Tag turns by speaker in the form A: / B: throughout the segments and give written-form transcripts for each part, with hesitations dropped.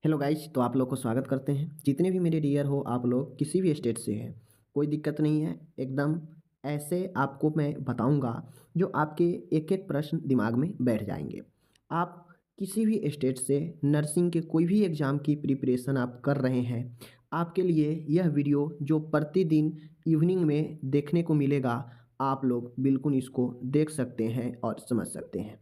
A: Hello guys, तो आप लोग को स्वागत करते हैं। जितने भी मेरे डियर हो, आप लोग किसी भी स्टेट से हैं, कोई दिक्कत नहीं है। एकदम ऐसे आपको मैं बताऊंगा जो आपके एक एक प्रश्न दिमाग में बैठ जाएंगे। आप किसी भी स्टेट से नर्सिंग के कोई भी एग्ज़ाम की प्रिपरेशन आप कर रहे हैं, आपके लिए यह वीडियो जो प्रतिदिन इवनिंग में देखने को मिलेगा, आप लोग बिल्कुल इसको देख सकते हैं और समझ सकते हैं।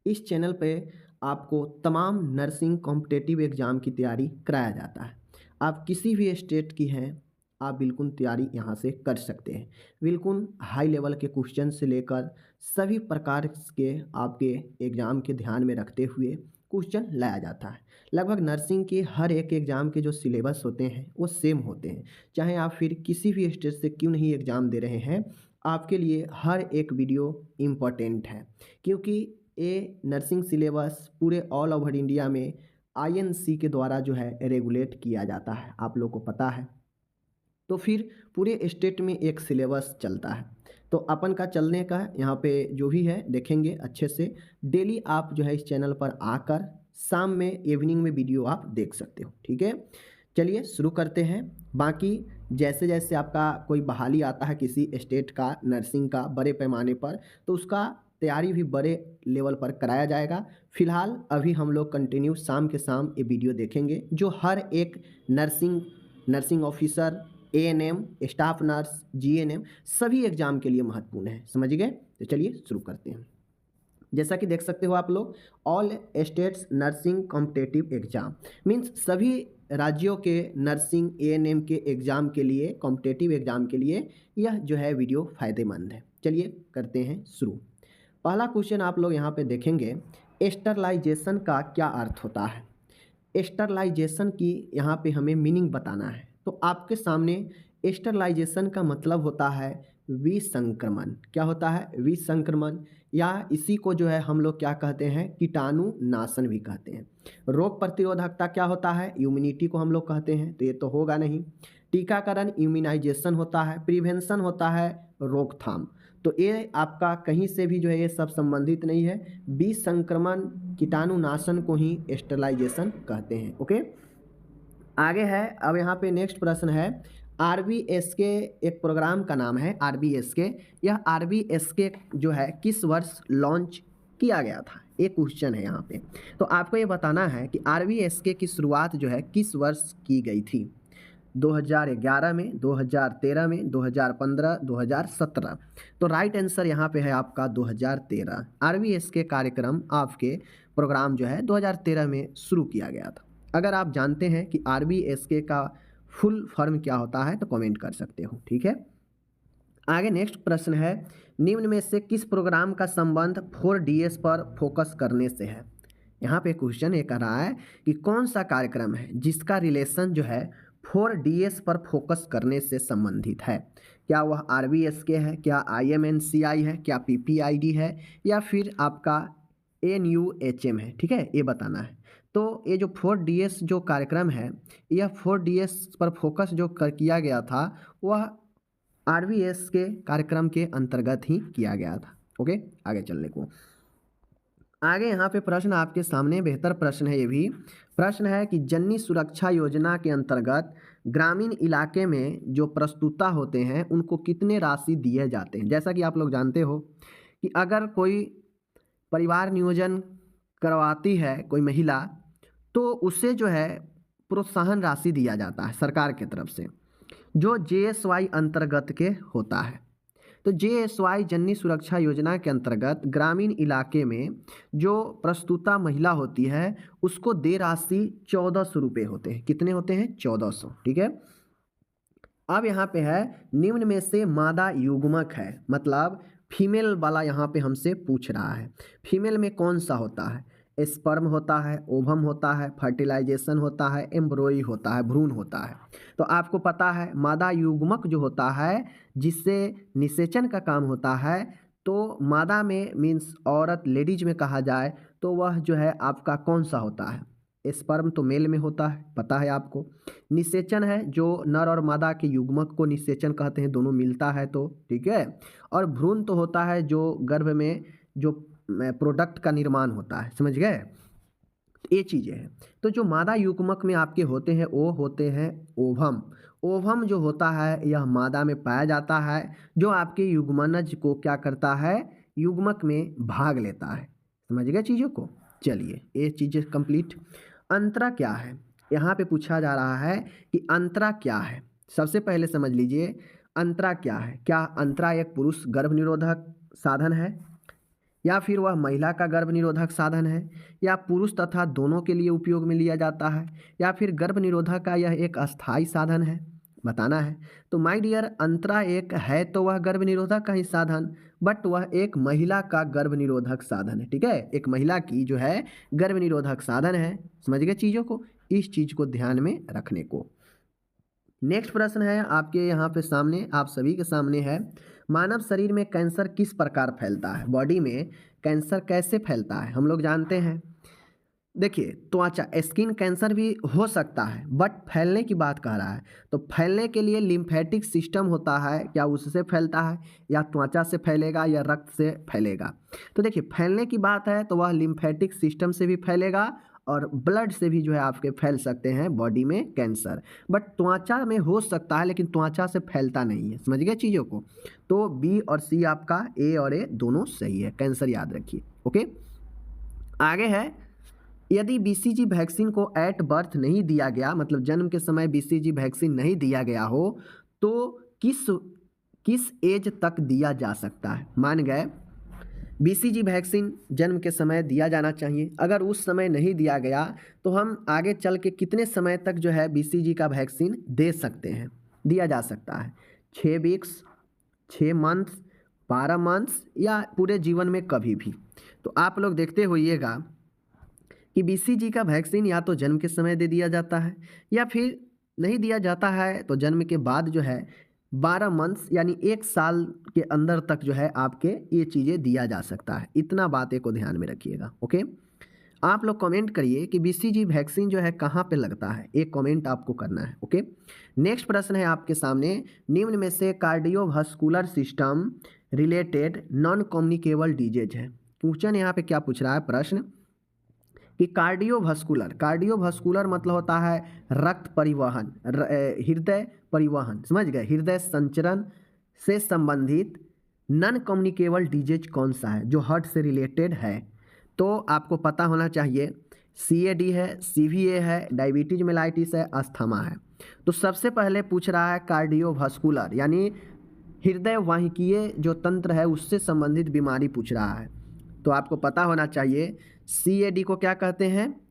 A: इस चैनल पे आपको तमाम नर्सिंग कॉम्पिटिटिव एग्ज़ाम की तैयारी कराया जाता है। आप किसी भी स्टेट की हैं, आप बिल्कुल तैयारी यहाँ से कर सकते हैं। बिल्कुल हाई लेवल के क्वेश्चन से लेकर सभी प्रकार के आपके एग्ज़ाम के ध्यान में रखते हुए क्वेश्चन लाया जाता है। लगभग नर्सिंग के हर एक एग्ज़ाम के जो सिलेबस होते हैं वो सेम होते हैं। चाहे आप फिर किसी भी स्टेट से क्यों नहीं एग्ज़ाम दे रहे हैं, आपके लिए हर एक वीडियो इम्पोर्टेंट है, क्योंकि ये नर्सिंग सिलेबस पूरे ऑल ओवर इंडिया में आईएनसी के द्वारा जो है रेगुलेट किया जाता है, आप लोग को पता है। तो फिर पूरे स्टेट में एक सिलेबस चलता है। तो अपन का चलने का यहाँ पे जो भी है देखेंगे अच्छे से। डेली आप जो है इस चैनल पर आकर शाम में इवनिंग में वीडियो आप देख सकते हो, ठीक है। चलिए शुरू करते हैं। बाकी जैसे जैसे आपका कोई बहाली आता है किसी स्टेट का नर्सिंग का बड़े पैमाने पर, तो उसका तैयारी भी बड़े लेवल पर कराया जाएगा। फिलहाल अभी हम लोग कंटिन्यू शाम के शाम ये वीडियो देखेंगे जो हर एक nursing nursing officer, ANM, staff nurse, GNM सभी एग्जाम के लिए महत्वपूर्ण है। समझ गए? तो चलिए शुरू करते हैं। जैसा कि देख सकते हो आप लोग, all states nursing competitive exam means सभी राज्यों के नर्सिंग एएनएम के एग्ज़ाम के लिए, कॉम्पिटिटिव एग्ज़ाम के लिए यह जो है वीडियो फ़ायदेमंद है। चलिए करते हैं शुरू। पहला क्वेश्चन आप लोग यहाँ पे देखेंगे, स्टरलाइजेशन का क्या अर्थ होता है। स्टरलाइजेशन की यहाँ पे हमें मीनिंग बताना है। तो आपके सामने स्टरलाइजेशन का मतलब होता है विसंक्रमण। क्या होता है? विसंक्रमण, या इसी को जो है हम लोग क्या कहते हैं, कीटाणु नाशन भी कहते हैं। रोग प्रतिरोधकता क्या होता है? इम्यूनिटी को हम लोग कहते हैं, तो ये तो होगा नहीं। टीकाकरण इम्यूनाइजेशन होता है। प्रिवेंशन होता है रोकथाम। तो ये आपका कहीं से भी जो है ये सब संबंधित नहीं है। विसंक्रमण कीटाणुनाशन को ही स्टरलाइजेशन कहते हैं। ओके, आगे है। अब यहाँ पे नेक्स्ट प्रश्न है, आरबीएसके एक प्रोग्राम का नाम है आरबीएसके। यह आरबीएसके जो है किस वर्ष लॉन्च किया गया था, एक क्वेश्चन है यहाँ पे। तो आपको ये बताना है कि आरबीएसके की शुरुआत जो है किस वर्ष की गई थी। 2011 में, 2013 में, 2015, 2017। तो राइट आंसर यहाँ पे है आपका 2013। आरबीएसके कार्यक्रम आपके प्रोग्राम जो है 2013 में शुरू किया गया था। अगर आप जानते हैं कि आरबीएसके का फुल फॉर्म क्या होता है तो कमेंट कर सकते हो, ठीक है। आगे नेक्स्ट प्रश्न है, निम्न में से किस प्रोग्राम का संबंध 4DS पर फोकस करने से है। यहाँ पे क्वेश्चन ये कर रहा है कि कौन सा कार्यक्रम है जिसका रिलेशन जो है 4DS पर फोकस करने से संबंधित है। क्या वह आरबीएसके है, क्या आईएमएनसीआई है, क्या पीपीआईडी है, या फिर आपका एनयूएचएम है, ठीक है, ये बताना है। तो ये जो 4DS जो कार्यक्रम है, यह 4DS पर फोकस जो किया गया था वह आरबीएस के कार्यक्रम के अंतर्गत ही किया गया था। ओके, आगे चलने को। आगे यहाँ पे प्रश्न आपके सामने बेहतर प्रश्न है। ये भी प्रश्न है कि जननी सुरक्षा योजना के अंतर्गत ग्रामीण इलाके में जो प्रस्तुता होते हैं उनको कितने राशि दिए जाते हैं। जैसा कि आप लोग जानते हो कि अगर कोई परिवार नियोजन करवाती है कोई महिला, तो उसे जो है प्रोत्साहन राशि दिया जाता है सरकार की तरफ से, जो जेएसवाई अंतर्गत के होता है। तो जेएसवाई जननी सुरक्षा योजना के अंतर्गत ग्रामीण इलाके में जो प्रस्तुता महिला होती है उसको दे राशि 1400 रुपये होते हैं। कितने होते हैं? 1400, ठीक है। अब यहाँ पे है, निम्न में से मादा युग्मक है, मतलब फीमेल वाला यहाँ पे हमसे पूछ रहा है। फीमेल में कौन सा होता है? स्पर्म होता है, ओवम होता है, फर्टिलाइजेशन होता है, एम्ब्रोई होता है, भ्रूण होता है। तो आपको पता है मादा युग्मक जो होता है जिससे निषेचन का काम होता है, तो मादा में मीन्स औरत, लेडीज में कहा जाए तो वह जो है आपका कौन सा होता है? स्पर्म तो मेल में होता है, पता है आपको। निषेचन है जो नर और मादा के युग्मक को निषेचन कहते हैं, दोनों मिलता है तो, ठीक है। और भ्रूण तो होता है जो गर्भ में जो प्रोडक्ट का निर्माण होता है, समझ गए। ये चीज़ें हैं। तो जो मादा युग्मक में आपके होते हैं वो होते हैं ओवम। ओवम जो होता है यह मादा में पाया जाता है, जो आपके युग्मनज को क्या करता है, युग्मक में भाग लेता है। समझ गए चीज़ों को। चलिए ये चीज़ें कंप्लीट। अंतरा क्या है, यहाँ पे पूछा जा रहा है कि अंतरा क्या है। सबसे पहले समझ लीजिए अंतरा क्या है। क्या अंतरा एक पुरुष गर्भ निरोधक साधन है, या फिर वह महिला का गर्भ निरोधक साधन है, या पुरुष तथा दोनों के लिए उपयोग में लिया जाता है, या फिर गर्भ निरोधक का यह एक अस्थायी साधन है, बताना है। तो माय डियर अंतरा एक है तो वह गर्भ निरोधक का ही साधन, बट वह एक महिला का गर्भ निरोधक साधन है। ठीक है, एक महिला की जो है गर्भ निरोधक साधन है। समझ गए चीज़ों को, इस चीज़ को ध्यान में रखने को। नेक्स्ट प्रश्न है आपके यहाँ पे सामने, आप सभी के सामने है, मानव शरीर में कैंसर किस प्रकार फैलता है। बॉडी में कैंसर कैसे फैलता है हम लोग जानते हैं। देखिए त्वचा स्किन कैंसर भी हो सकता है, बट फैलने की बात कह रहा है। तो फैलने के लिए लिम्फेटिक सिस्टम होता है, क्या उससे फैलता है, या त्वचा से फैलेगा, या रक्त से फैलेगा। तो देखिए फैलने की बात है तो वह लिम्फेटिक सिस्टम से भी फैलेगा और ब्लड से भी जो है आपके फैल सकते हैं बॉडी में कैंसर, बट त्वचा में हो सकता है लेकिन त्वचा से फैलता नहीं है। समझ गए चीज़ों को। तो बी और सी आपका, ए और ए दोनों सही है, कैंसर याद रखिए। ओके, आगे है, यदि बीसीजी वैक्सीन को एट बर्थ नहीं दिया गया, मतलब जन्म के समय बीसीजी वैक्सीन नहीं दिया गया हो, तो किस एज तक दिया जा सकता है। मान गए बीसीजी वैक्सीन जन्म के समय दिया जाना चाहिए, अगर उस समय नहीं दिया गया तो हम आगे चल के कितने समय तक जो है बीसीजी का वैक्सीन दे सकते हैं, दिया जा सकता है। 6 वीक्स, 6 मंथ्स, 12 मंथ्स, या पूरे जीवन में कभी भी। तो आप लोग देखते होइएगा कि बीसीजी का वैक्सीन या तो जन्म के समय दे दिया जाता है, या फिर नहीं दिया जाता है तो जन्म के बाद जो है 12 मंथ्स यानी 1 साल के अंदर तक जो है आपके ये चीज़ें दिया जा सकता है। इतना बातें को ध्यान में रखिएगा। ओके, आप लोग कमेंट करिए कि बीसीजी वैक्सीन जो है कहाँ पे लगता है, एक कमेंट आपको करना है। ओके, नेक्स्ट प्रश्न है आपके सामने, निम्न में से cardiovascular system related non communicable disease है। क्वेश्चन यहाँ पे क्या पूछ रहा है प्रश्न कि कार्डियोवास्कुलर मतलब होता है रक्त परिवहन, हृदय परिवहन, समझ गए, हृदय संचरण से संबंधित नॉन कम्युनिकेबल डिजीज कौन सा है जो हार्ट से रिलेटेड है। तो आपको पता होना चाहिए CAD है, CVA है, डायबिटीज मेलाइटिस है, अस्थमा है। तो सबसे पहले पूछ रहा है कार्डियोवास्कुलर यानी हृदय वाहिकीय जो तंत्र है उससे संबंधित बीमारी पूछ रहा है। तो आपको पता होना चाहिए CAD को क्या कहते हैं,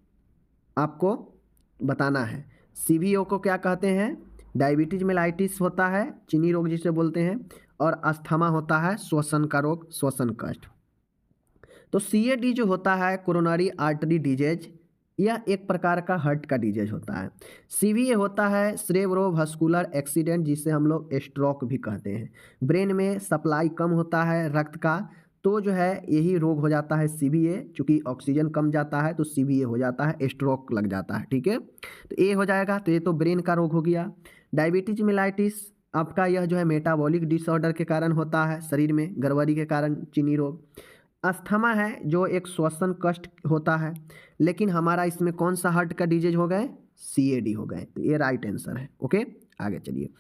A: आपको बताना है। CVO को क्या कहते हैं, डायबिटीज मेलाइटिस होता है, चीनी रोग जिसे बोलते हैं, और अस्थमा होता है श्वसन का रोग, श्वसन कष्ट। तो CAD जो होता है कोरोनरी आर्टरी डिजीज, यह एक प्रकार का हार्ट का डिजीज होता है। CVA होता है सेरेब्रोवास्कुलर एक्सीडेंट, जिसे हम लोग स्ट्रोक भी कहते हैं। ब्रेन में सप्लाई कम होता है रक्त का, तो जो है यही रोग हो जाता है CVA, चूँकि ऑक्सीजन कम जाता है तो CVA हो जाता है, स्ट्रोक लग जाता है। ठीक है, तो ये हो जाएगा, तो ये तो ब्रेन का रोग हो गया। डायबिटीज मेलाइटिस आपका यह जो है मेटाबॉलिक डिसऑर्डर के कारण होता है, शरीर में गड़बड़ी के कारण, चीनी रोग। अस्थमा है जो एक श्वसन कष्ट होता है, लेकिन हमारा इसमें कौन सा हार्ट का डिजीज हो गए, CAD हो गए, तो ये राइट आंसर है। ओके, आगे चलिए।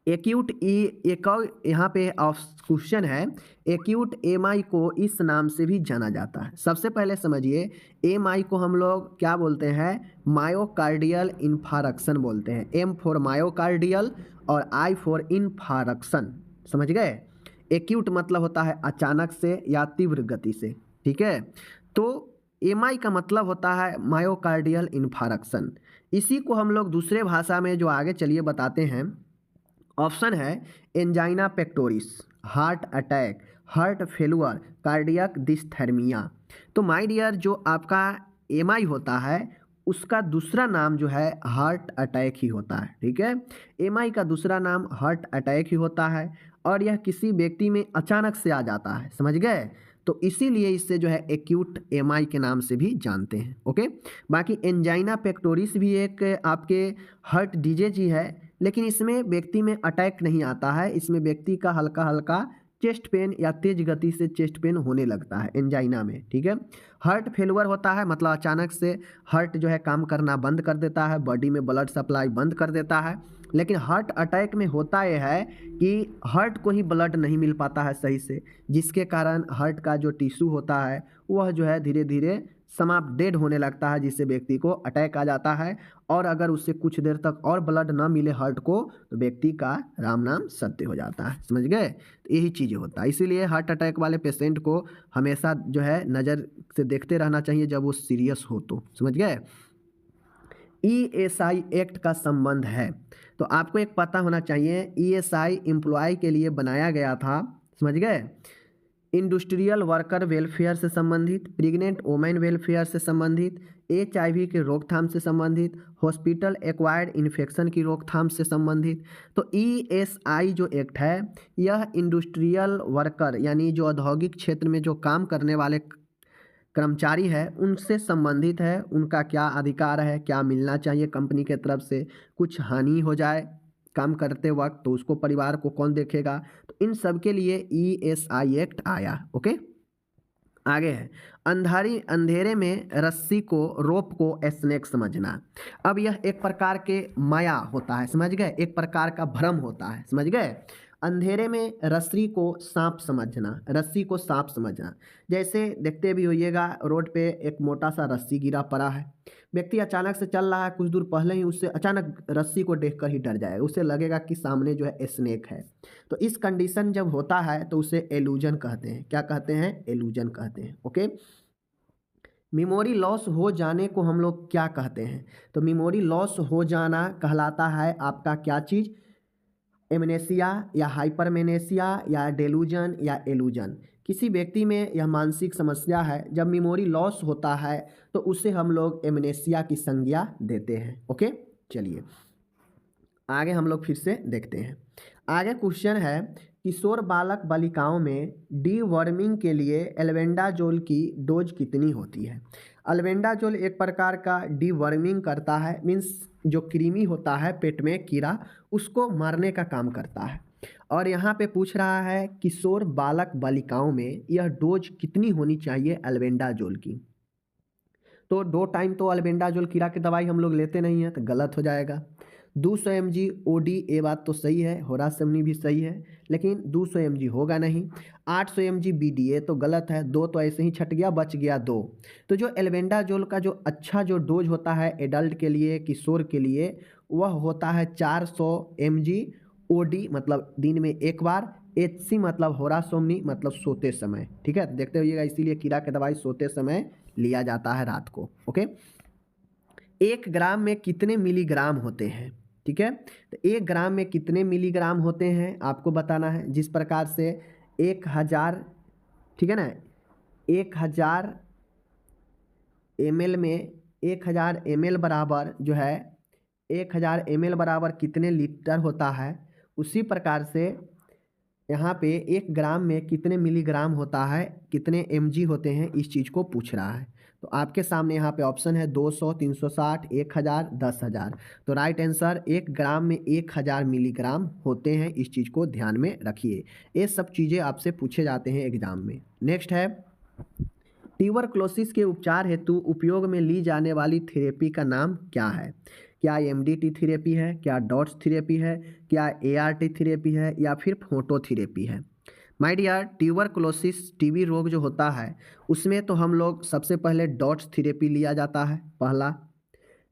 A: एक्यूट एक यहाँ पे क्वेश्चन है, एक्यूट MI को इस नाम से भी जाना जाता है। सबसे पहले समझिए MI को हम लोग क्या बोलते हैं, मायोकार्डियल इन्फारक्शन बोलते हैं। M फॉर मायोकार्डियल और I फॉर इन्फारक्शन, समझ गए। एक्यूट मतलब होता है अचानक से या तीव्र गति से। ठीक है, तो MI का मतलब होता है मायोकार्डियल इन्फारक्शन। इसी को हम लोग दूसरे भाषा में जो आगे चलिए बताते हैं। ऑप्शन है angina pectoris, heart attack, heart failure, cardiac dysrhythmia. तो माय डियर जो आपका MI होता है उसका दूसरा नाम जो है हार्ट अटैक ही होता है। ठीक है, MI का दूसरा नाम हार्ट अटैक ही होता है, और यह किसी व्यक्ति में अचानक से आ जाता है, समझ गए। तो इसीलिए इससे जो है एक्यूट MI के नाम से भी जानते हैं। ओके, बाकी एंजाइना पेक्टोरिस भी एक आपके हार्ट डिजीज ही है, लेकिन इसमें व्यक्ति में अटैक नहीं आता है, इसमें व्यक्ति का हल्का हल्का चेस्ट पेन या तेज गति से चेस्ट पेन होने लगता है एंजाइना में, ठीक है। हार्ट फेलुअर होता है, मतलब अचानक से हार्ट जो है काम करना बंद कर देता है, बॉडी में ब्लड सप्लाई बंद कर देता है। लेकिन हार्ट अटैक में होता यह है कि हार्ट को ही ब्लड नहीं मिल पाता है सही से, जिसके कारण हार्ट का जो टिश्यू होता है वह जो है धीरे धीरे समाप्त डेड होने लगता है, जिससे व्यक्ति को अटैक आ जाता है। और अगर उससे कुछ देर तक और ब्लड ना मिले हार्ट को, तो व्यक्ति का राम नाम सत्य हो जाता है। समझ गए? तो यही चीज़ें होता है, इसीलिए हार्ट अटैक वाले पेशेंट को हमेशा जो है नज़र से देखते रहना चाहिए जब वो सीरियस हो तो। समझ गए? ESI एक्ट का संबंध है, तो आपको एक पता होना चाहिए ESI एम्प्लॉय के लिए बनाया गया था। समझ गए? इंडस्ट्रियल वर्कर वेलफेयर से संबंधित, प्रेग्नेंट वोमेन वेलफेयर से संबंधित, HIV के रोकथाम से संबंधित, हॉस्पिटल एक्वायर्ड इन्फेक्शन की रोकथाम से संबंधित। तो ESI जो एक्ट है यह इंडस्ट्रियल वर्कर यानी जो औद्योगिक क्षेत्र में जो काम करने वाले कर्मचारी है उनसे संबंधित है। उनका क्या अधिकार है, क्या मिलना चाहिए कंपनी के तरफ से, कुछ हानि हो जाए काम करते वक्त तो उसको परिवार को कौन देखेगा, तो इन सब के लिए ESI एक्ट आया। ओके, आगे है अंधेरे में रस्सी को, रोप को स्नेक समझना। अब यह एक प्रकार के माया होता है, समझ गए, एक प्रकार का भ्रम होता है। समझ गए? अंधेरे में रस्सी को सांप समझना, रस्सी को सांप समझना। जैसे देखते भी होइएगा रोड पे एक मोटा सा रस्सी गिरा पड़ा है, व्यक्ति अचानक से चल रहा है, कुछ दूर पहले ही उससे अचानक रस्सी को देखकर ही डर जाएगा, उसे लगेगा कि सामने जो है स्नेक है। तो इस कंडीशन जब होता है तो उसे एलूजन कहते हैं। क्या कहते हैं? एलूजन कहते हैं। ओके, मेमोरी लॉस हो जाने को हम लोग क्या कहते हैं? तो मेमोरी लॉस हो जाना कहलाता है आपका क्या चीज़? एमनेसिया या हाइपरमेनेसिया या डेलूजन या एलूजन। किसी व्यक्ति में यह मानसिक समस्या है, जब मेमोरी लॉस होता है तो उसे हम लोग एमनेसिया की संज्ञा देते हैं। ओके, चलिए आगे हम लोग फिर से देखते हैं। आगे क्वेश्चन है, किशोर बालक बालिकाओं में डीवर्मिंग के लिए एल्बेंडाजोल की डोज कितनी होती है? एल्बेंडाजोल एक प्रकार का डीवर्मिंग करता है, मीन्स जो कृमि होता है पेट में कीड़ा, उसको मारने का काम करता है। और यहाँ पे पूछ रहा है किशोर बालक बालिकाओं में यह डोज कितनी होनी चाहिए एल्बेंडाजोल की। तो 2 टाइम तो एल्बेंडाजोल कीड़ा की दवाई हम लोग लेते नहीं हैं, तो गलत हो जाएगा। 200 mg OD, ये बात तो सही है, होरासेमनी भी सही है, लेकिन 200 mg होगा नहीं। 800 mg BDA तो गलत है, 2 तो ऐसे ही छट गया, बच गया 2। तो जो एल्बेंडाजोल का जो अच्छा जो डोज होता है एडल्ट के लिए, किशोर के लिए, वह होता है 400 mg OD, मतलब दिन में एक बार। HC मतलब होरासेमनी, मतलब सोते समय। ठीक है, देखते होइएगा, इसीलिए कीड़ा की दवाई सोते समय लिया जाता है रात को। ओके, 1 ग्राम में कितने मिलीग्राम होते हैं? ठीक है, तो 1 ग्राम में कितने मिलीग्राम होते हैं आपको बताना है। जिस प्रकार से 1000, ठीक है ना, 1000 ml में 1000 ml बराबर जो है 1000 ml बराबर कितने लीटर होता है, उसी प्रकार से यहाँ पे 1 ग्राम में कितने मिलीग्राम होता है, कितने mg होते हैं, इस चीज़ को पूछ रहा है। तो आपके सामने यहाँ पे ऑप्शन है 200, 360, 1000, 10,000। तो राइट आंसर 1 ग्राम में 1000 मिलीग्राम होते हैं, इस चीज़ को ध्यान में रखिए। ये सब चीज़ें आपसे पूछे जाते हैं एग्जाम में। नेक्स्ट है, ट्यूबरक्लोसिस के उपचार हेतु उपयोग में ली जाने वाली थेरेपी का नाम क्या है? क्या MDT थेरेपी है, क्या डॉट्स थेरेपी है, क्या ART थेरेपी है, या फिर फोटोथेरेपी है? माय डियर, ट्यूबरक्लोसिस TB रोग जो होता है उसमें तो हम लोग सबसे पहले डॉट्स थेरेपी लिया जाता है पहला।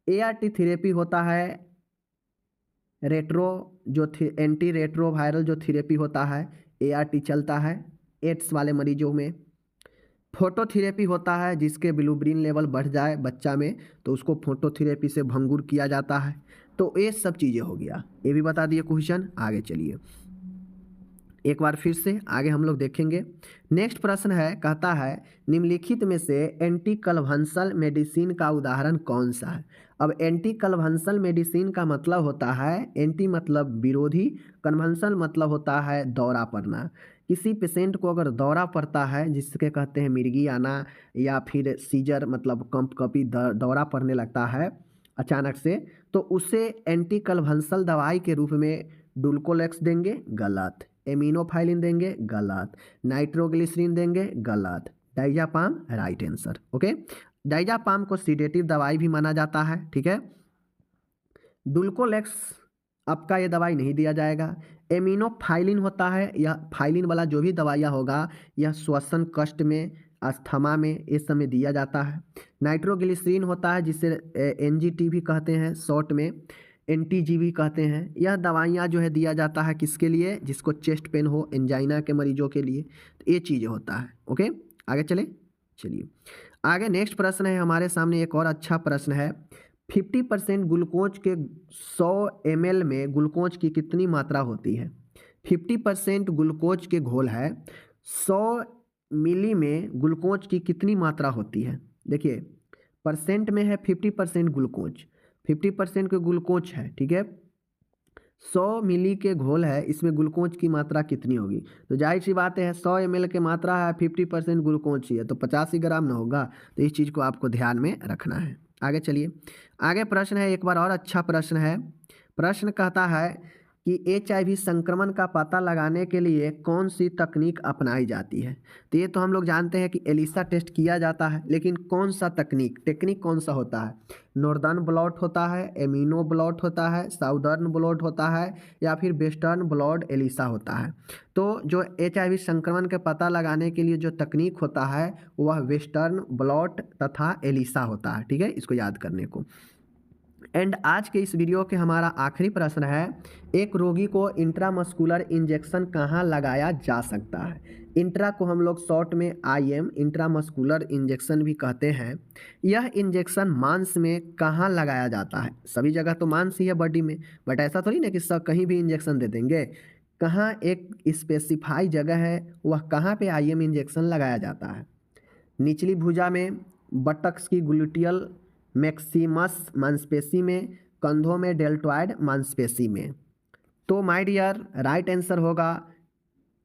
A: ART थेरेपी होता है रेट्रो जो एंटी रेट्रोवायरल जो थेरेपी होता है, ART चलता है एड्स वाले मरीजों में। फोटोथेरेपी होता है जिसके बिलुब्रिन लेवल बढ़ जाए बच्चा में, तो उसको फोटोथेरेपी से भंगुर किया जाता है। तो ये सब चीज़ें हो गया, ये भी बता दिए क्वेश्चन। आगे चलिए एक बार फिर से आगे हम लोग देखेंगे। नेक्स्ट प्रश्न है, कहता है निम्नलिखित में से एंटी कन्वल्सल मेडिसिन का उदाहरण कौन सा है? अब एंटी कन्वल्सल मेडिसिन का मतलब होता है, एंटी मतलब विरोधी, कन्वल्सल मतलब होता है दौरा पड़ना। किसी पेशेंट को अगर दौरा पड़ता है, जिसके कहते हैं मिर्गी आना या फिर सीजर, मतलब कभी दौरा पड़ने लगता है अचानक से, तो उसे एंटी कन्वल्सल दवाई के रूप में डुल्कोलेक्स देंगे, गलत। एमिनोफाइलिन देंगे, गलत। नाइट्रोग्लिसरीन देंगे, गलत। Diazepam right answer. Okay, diazepam को सीडेटिव दवाई भी माना जाता है, ठीक है। डुल्कोलेक्स आपका ये दवाई नहीं दिया जाएगा। एमिनोफाइलिन होता है, यह फाइलिन वाला जो भी दवाइयाँ होगा यह श्वसन कष्ट में, अस्थमा में इस समय दिया जाता है। नाइट्रोग्लिसरीन होता है जिसे एनजीटी भी कहते हैं, शॉर्ट में एनटीजी भी कहते हैं। यह दवाइयाँ जो है दिया जाता है किसके लिए, जिसको चेस्ट पेन हो, एंजाइना के मरीजों के लिए, तो ये चीज़ होता है। ओके, आगे चलिए आगे नेक्स्ट प्रश्न है हमारे सामने। एक और अच्छा प्रश्न है, 50% ग्लूकोज के 100 ml में ग्लूकोज की कितनी मात्रा होती है। 50% ग्लूकोज के घोल है, 100 मिली में ग्लूकोज की कितनी मात्रा होती है। देखिए परसेंट में है 50% ग्लूकोज, 50% के ग्लूकोज है, ठीक है। 100 मिली के घोल है, इसमें ग्लूकोज की मात्रा कितनी होगी। तो जाहिर सी बात है 100 ml की मात्रा है, 50% ग्लूकोज ही है, तो 50 ही ग्राम ना होगा। तो इस चीज़ को आपको ध्यान में रखना है। आगे चलिए, आगे प्रश्न है एक बार और अच्छा प्रश्न है। प्रश्न कहता है कि HIV संक्रमण का पता लगाने के लिए कौन सी तकनीक अपनाई जाती है। तो ये तो हम लोग जानते हैं कि एलिसा टेस्ट किया जाता है, लेकिन कौन सा टेक्निक कौन सा होता है। नॉर्दर्न ब्लॉट होता है, एमिनो ब्लॉट होता है, साउदर्न ब्लॉट होता है, या फिर वेस्टर्न ब्लॉट एलिसा होता है। तो जो HIV संक्रमण के पता लगाने के लिए जो तकनीक होता है वह वेस्टर्न ब्लॉट तथा एलिसा होता है, ठीक है, इसको याद करने को। एंड आज के इस वीडियो के हमारा आखिरी प्रश्न है, एक रोगी को इंट्रामस्कुलर इंजेक्शन कहाँ लगाया जा सकता है। इंट्रा को हम लोग शॉर्ट में IM इंट्रामस्कुलर इंजेक्शन भी कहते हैं। यह इंजेक्शन मांस में कहाँ लगाया जाता है। सभी जगह तो मांस ही है बॉडी में, बट ऐसा थोड़ी ना कि सब कहीं भी इंजेक्शन दे देंगे। कहाँ एक स्पेसिफाई जगह है, वह कहाँ पे IM इंजेक्शन लगाया जाता है। निचली भुजा में, बटक्स की ग्लूटियल मैक्सिमस मांसपेशी में, कंधों में डेल्टॉइड मांसपेशी में। तो माय डियर राइट आंसर होगा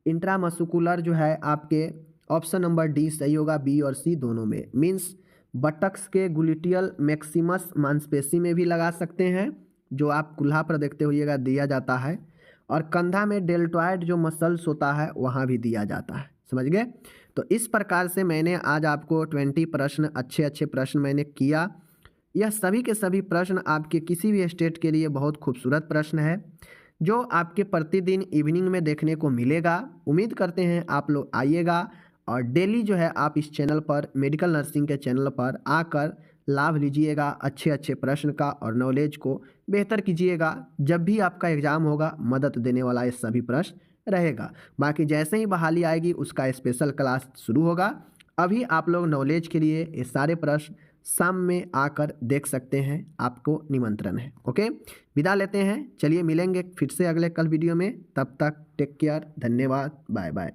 A: इंट्रामस्कुलर जो है आपके ऑप्शन नंबर डी सही होगा, बी और सी दोनों में। मीन्स बटक्स के ग्लूटियल मैक्सिमस मांसपेशी में भी लगा सकते हैं, जो आप कुल्हा पर देखते होइएगा दिया जाता है, और कंधा में डेल्टॉइड जो मसल्स होता है वहाँ भी दिया जाता है। समझ गए। तो इस प्रकार से मैंने आज आपको 20 प्रश्न, अच्छे प्रश्न मैंने किया। यह सभी के सभी प्रश्न आपके किसी भी स्टेट के लिए बहुत खूबसूरत प्रश्न है, जो आपके प्रतिदिन इवनिंग में देखने को मिलेगा। उम्मीद करते हैं आप लोग आइएगा और डेली जो है आप इस चैनल पर, मेडिकल नर्सिंग के चैनल पर आकर लाभ लीजिएगा अच्छे प्रश्न का, और नॉलेज को बेहतर कीजिएगा। जब भी आपका एग्ज़ाम होगा मदद देने वाला ये सभी प्रश्न रहेगा। बाकी जैसे ही बहाली आएगी उसका स्पेशल क्लास शुरू होगा। अभी आप लोग नॉलेज के लिए ये सारे प्रश्न शाम में आकर देख सकते हैं, आपको निमंत्रण है। ओके, विदा लेते हैं। चलिए मिलेंगे फिर से अगले कल वीडियो में, तब तक टेक केयर, धन्यवाद, बाय बाय।